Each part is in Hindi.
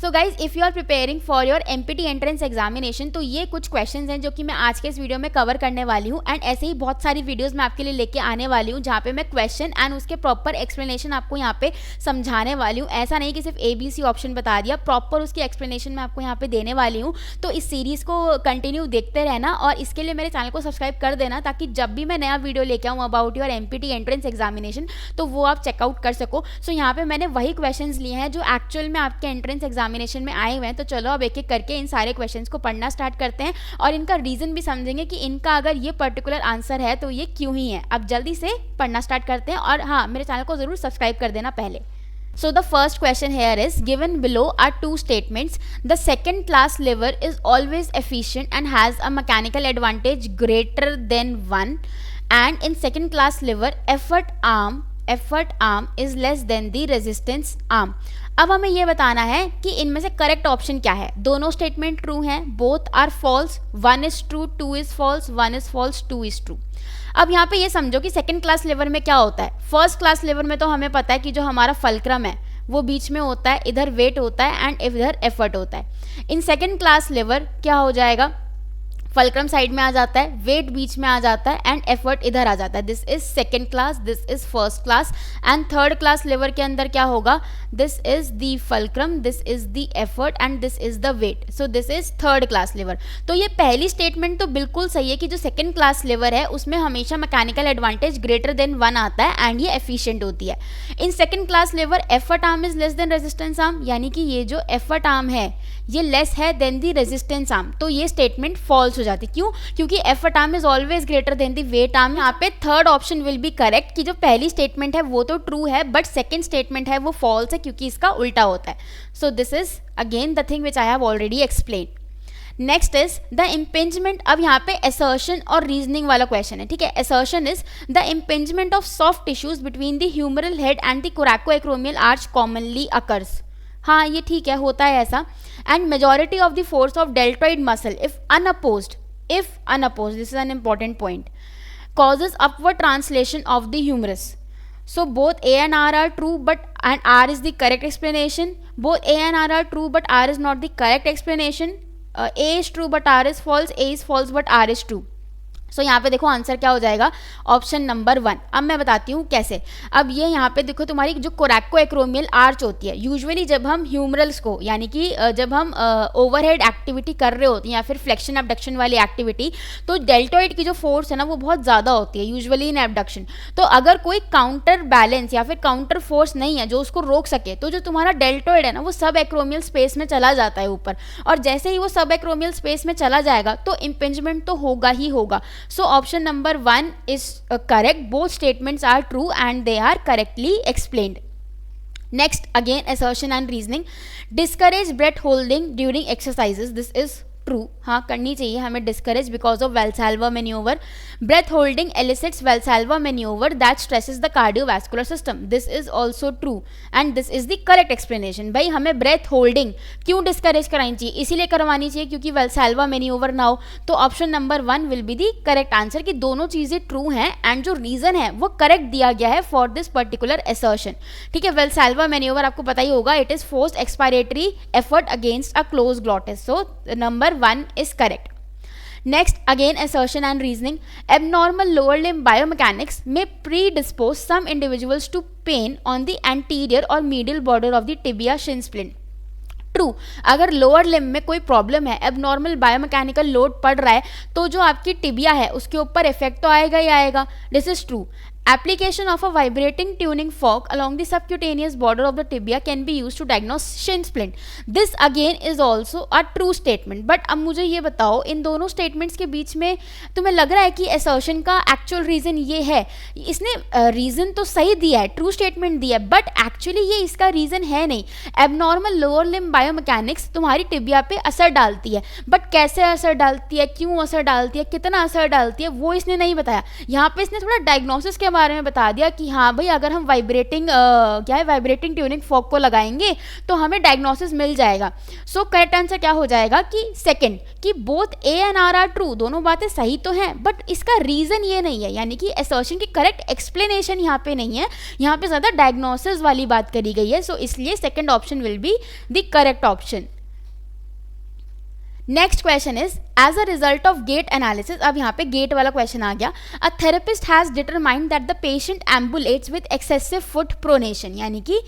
So guys if you are preparing for your MPT entrance examination, तो ये कुछ क्वेश्चंस हैं जो कि मैं आज के इस वीडियो में कवर करने वाली हूँ। एंड ऐसे ही बहुत सारी वीडियोस मैं आपके लिए लेके आने वाली हूँ जहाँ पे मैं क्वेश्चन एंड उसके प्रॉपर एक्सप्लेनेशन आपको यहाँ पे समझाने वाली हूँ। ऐसा नहीं कि सिर्फ ABC ऑप्शन बता दिया, प्रॉपर उसकी एक्सप्लेनेशन मैं आपको यहाँ पे देने वाली हूँ। तो इस सीरीज़ को कंटिन्यू देखते रहना और इसके लिए मेरे चैनल को सब्सक्राइब कर देना, ताकि जब भी मैं नया वीडियो लेके आऊँ about your MPT entrance examination तो वो आप चेकआउट कर सको। सो यहाँ पे मैंने वही क्वेश्चंस लिए हैं जो एक्चुअल में आपके एंट्रेंस एग्जामिनेशन में आए हुए हैं। तो चलो अब एक एक करके इन सारे क्वेश्चंस को पढ़ना स्टार्ट करते हैं और इनका रीजन भी समझेंगे कि इनका अगर ये पर्टिकुलर आंसर है तो ये क्यों ही है। अब जल्दी से पढ़ना स्टार्ट करते हैं और हाँ, मेरे चैनल को जरूर सब्सक्राइब कर देना पहले। So the first question here is, given below are two statements. The second class lever is always efficient and has a mechanical advantage greater than one, and in second class lever effort arm is less than the resistance arm. अब हमें ये बताना है कि इनमें से करेक्ट ऑप्शन क्या है। दोनों स्टेटमेंट ट्रू हैं, both are false, one is true, two is false, one is false, two is true. अब यहाँ पे ये समझो कि सेकंड क्लास लेवर में क्या होता है। फर्स्ट क्लास लेवर में तो हमें पता है कि जो हमारा फलक्रम है वो बीच में होता है, इधर वेट होता है एंड इधर एफर्ट होता है। इन सेकंड क्लास लेवर क्या हो जाएगा, फलक्रम साइड में आ जाता है, वेट बीच में आ जाता है एंड एफर्ट इधर आ जाता है। This is second class, this is first class. And third class lever के अंदर क्या होगा, this is the fulcrum, this is the effort and this is the weight. So this is third class lever. तो ये पहली स्टेटमेंट तो बिल्कुल सही है कि जो सेकंड क्लास लेवर है उसमें हमेशा mechanical advantage greater than one आता है एंड ये एफिशिएंट होती है। In second class lever effort arm is less than resistance arm, यानी कि ये जो एफर्ट आर्म है ये लेस है देन द रेजिस्टेंस आर्म। तो ये स्टेटमेंट फॉल्स हो जाती है। क्यों? क्योंकि effort arm is always greater than the weight arm. यहाँ पे third option will be correct कि जो पहली स्टेटमेंट है वो तो ट्रू है बट सेकंड स्टेटमेंट है वो फॉल्स है क्योंकि इसका उल्टा होता है। सो this is again the thing which I have already explain. Next is the impingement. अब यहाँ पे असर्शन और रीजनिंग वाला क्वेश्चन है, ठीक है। Assertion is the impingement of soft tissues between the humeral head and the coracoacromial arch commonly occurs. हाँ, ये ठीक है, होता है ऐसा। And majority of the force of deltoid muscle if unopposed, this is an important point, causes upward translation of the humerus. So both A and R are true, and R is the correct explanation. Both A and R are true, but R is not the correct explanation. A is true, but R is false. A is false, but R is true. सो यहाँ पे देखो आंसर क्या हो जाएगा, ऑप्शन नंबर 1। अब मैं बताती हूँ कैसे। अब ये यहाँ पे देखो तुम्हारी जो कोरैकोएक्रोमियल आर्च होती है, यूजुअली जब हम ह्यूमरल्स को, यानी कि जब हम ओवरहेड एक्टिविटी कर रहे होते हैं या फिर फ्लेक्शन एबडक्शन वाली एक्टिविटी, तो डेल्टॉइड की जो फोर्स है ना वो बहुत ज़्यादा होती है यूजुअली इन एबडक्शन। तो अगर कोई काउंटर बैलेंस या फिर काउंटर फोर्स नहीं है जो उसको रोक सके, तो जो तुम्हारा डेल्टॉइड है ना वो सब एक्रोमियल स्पेस में चला जाता है ऊपर, और जैसे ही वो सब एक्रोमियल स्पेस में चला जाएगा तो इम्पिंजमेंट तो होगा ही होगा। So option number 1 is correct. Both statements are true and they are correctly explained. Next, again assertion and reasoning. Discourage breath holding during exercises. This is true. हाँ, करनी चाहिए हमें discourage because of Valsalva maneuver. Breath holding elicits Valsalva maneuver that stresses the cardiovascular system. This is also true and this is the correct explanation. भाई हमें ब्रेथ होल्डिंग क्यों डिस्करेज करानी चाहिए, इसीलिए करवानी चाहिए क्योंकि वेल्साल्वा मैन्यूवर ना हो। तो option number 1 will be the correct answer कि दोनों चीज़ें ट्रू हैं एंड जो रीजन है वो करेक्ट दिया गया है फॉर दिस पर्टिकुलर असर्शन, ठीक है। वेल्साल्वा मैन्यूवर आपको पता ही होगा, it is forced expiratory effort against a close glottis. So number 1 is correct. Next, again assertion and reasoning. Abnormal lower limb biomechanics may predispose some individuals to pain on the anterior or medial border of the tibia shin splint. True, अगर लोअर लिम्ब में कोई प्रॉब्लम है, एबनॉर्मल बायोमैकेनिकल लोड पड़ रहा है, तो जो आपकी टिबिया है उसके ऊपर इफेक्ट तो आएगा ही आएगा। This is true. Application of a vibrating tuning fork along the subcutaneous border of the tibia can be used to diagnose shin splint. This again is also a true statement. But अब मुझे ये बताओ, इन दोनों statements के बीच में तुम्हें लग रहा है कि assertion का actual reason ये है, इसने reason तो सही दिया है, true statement दिया है, but actually ये इसका reason है नहीं। Abnormal lower limb biomechanics तुम्हारी टिबिया पे असर डालती है, but कैसे असर डालती है, क्यों असर डालती है, कितना असर डालती है, वो इसने नहीं बताया। यहाँ पे इसने थोड़ा diagnosis के बारे में बता दिया कि हाँ भाई अगर हम वाइब्रेटिंग ट्यूनिंग फॉर्क को लगाएंगे तो हमें डायग्नोसिस मिल जाएगा। सो करेक्ट आंसर क्या हो जाएगा कि सेकंड, कि both A and are true, दोनों बातें सही तो हैं बट इसका रीजन ये नहीं है, यानी कि असर्शन की करेक्ट एक्सप्लेनेशन यहाँ पे नहीं है, यहाँ पे ज्यादा डायग्नोसिस वाली बात करी गई है। सो इसलिए second option will be the correct option. Next question is as a result of gait analysis, अब यहाँ पे गेट वाला क्वेश्चन आ गया, a therapist has determined that the patient ambulates with excessive foot pronation, यानी कि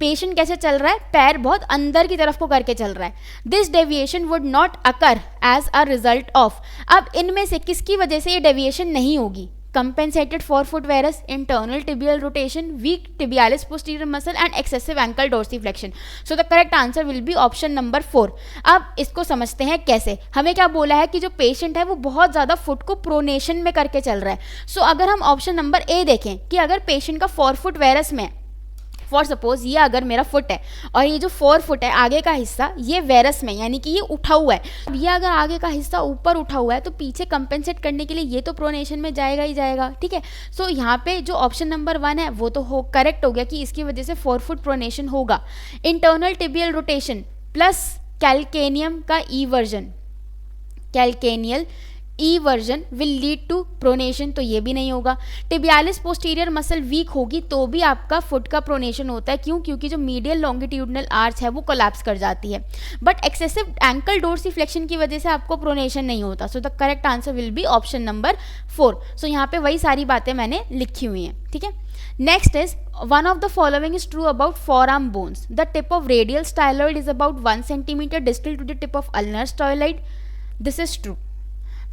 पेशेंट कैसे चल रहा है, पैर बहुत अंदर की तरफ को करके चल रहा है। This deviation would not occur as a result of, अब इनमें से किसकी वजह से ये डेविएशन नहीं होगी, compensated forefoot varus, internal tibial rotation, weak tibialis posterior muscle and excessive ankle dorsiflexion. So the correct answer will be option number 4. अब इसको समझते हैं कैसे। हमें क्या बोला है कि जो पेशेंट है वो बहुत ज़्यादा फुट को प्रोनेशन में करके चल रहा है। सो अगर हम ऑप्शन नंबर ए देखें कि अगर पेशेंट का फोरफुट वेरस में, फॉर सपोज ये अगर मेरा फुट है और ये जो 4 फुट है आगे का हिस्सा ये वेरस में, यानी कि ये उठा हुआ है, अब ये अगर आगे का हिस्सा ऊपर उठा हुआ है तो पीछे कंपेंसेट करने के लिए ये तो प्रोनेशन में जाएगा ही जाएगा, ठीक है। सो यहाँ पे जो ऑप्शन नंबर 1 है वो तो करेक्ट हो गया कि इसकी वजह से 4 फुट प्रोनेशन होगा। Internal tibial rotation plus calcaneum का eversion, calcaneal eversion will lead to pronation, तो ये भी नहीं होगा। टिबियालिस पोस्टीरियर मसल वीक होगी तो भी आपका फुट का प्रोनेशन होता है, क्यों, क्योंकि जो मीडियल लॉन्गिट्यूडनल आर्च है वो कोलैप्स कर जाती है। बट एक्सेसिव एंकल डोर्सिफ्लेक्शन की वजह से आपको प्रोनेशन नहीं होता। सो the correct answer will be option number 4। सो यहाँ पे वही सारी बातें मैंने लिखी हुई हैं, ठीक है। Next is one of the following is true about forearm bones. The tip of radial styloid is about 1 centimeter distal to the tip of ulnar styloid. This is true.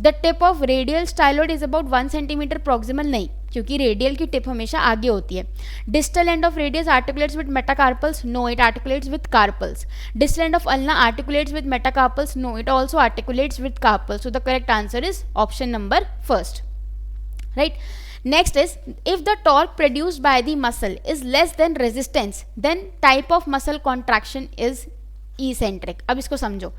The tip of radial styloid is about 1 centimetre proximal, नहीं, क्योंकि रेडियल की टिप हमेशा आगे होती है। Distal end of radius articulates with metacarpals, no it articulates with carpals. Distal end of ulna articulates with metacarpals, no it also articulates with carpals. So the correct answer is option number 1, right. Next is, if the torque produced by the muscle is less than resistance, then type of muscle contraction is eccentric. अब इसको समझो,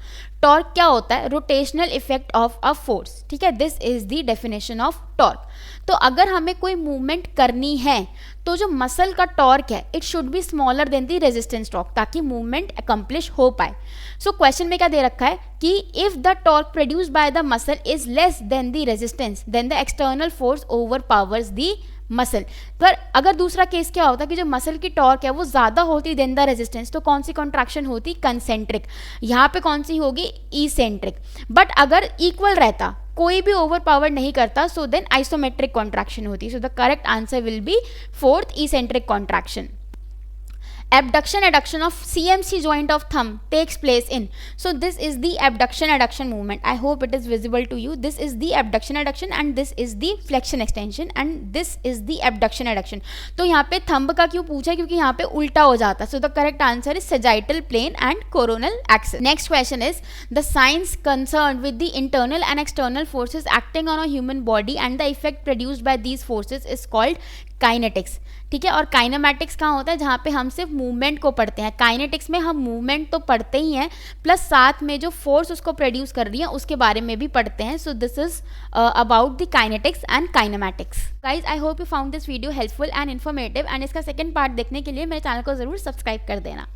टॉर्क क्या होता है, rotational effect of a force, ठीक है। This is the definition of torque. तो अगर हमें कोई मूवमेंट करनी है तो जो मसल का टॉर्क है it should be smaller than the resistance torque, ताकि मूवमेंट अकम्प्लिश हो पाए। सो क्वेश्चन में क्या दे रखा है कि if the torque produce by the muscle is less than the resistance then the external force overpowers the muscle. पर अगर दूसरा केस क्या होता है कि जो मसल की टॉर्क है वो ज्यादा होती देन द रेजिस्टेंस, तो कौन सी कॉन्ट्रैक्शन होती, कंसेंट्रिक। यहाँ पे कौन सी होगी, इसेंट्रिक। बट अगर इक्वल रहता, कोई भी ओवर पावर नहीं करता, सो देन आइसोमेट्रिक कॉन्ट्रैक्शन होती। सो the correct answer will be 4th, eccentric contraction. Abduction adduction of CMC joint of thumb takes place in. So this is the abduction adduction movement. I hope it is visible to you. This is the abduction adduction and this is the flexion extension and this is the abduction adduction. तो यहाँ पे thumb का क्यों पूछा है, क्योंकि यहाँ पे उल्टा हो जाता है। So the correct answer is sagittal plane and coronal axis. Next question is the science concerned with the internal and external forces acting on a human body and the effect produced by these forces is called kinetics, ठीक है। और काइनेमैटिक्स कहाँ होता है, जहाँ पे हम सिर्फ मूवमेंट को पढ़ते हैं। काइनेटिक्स में हम मूवमेंट तो पढ़ते ही हैं प्लस साथ में जो फोर्स उसको प्रोड्यूस कर रही है उसके बारे में भी पढ़ते हैं। सो this is about the kinetics and kinematics. Guys, I hope you found this video helpful and informative and इसका सेकंड पार्ट देखने के लिए मेरे चैनल को जरूर सब्सक्राइब कर देना।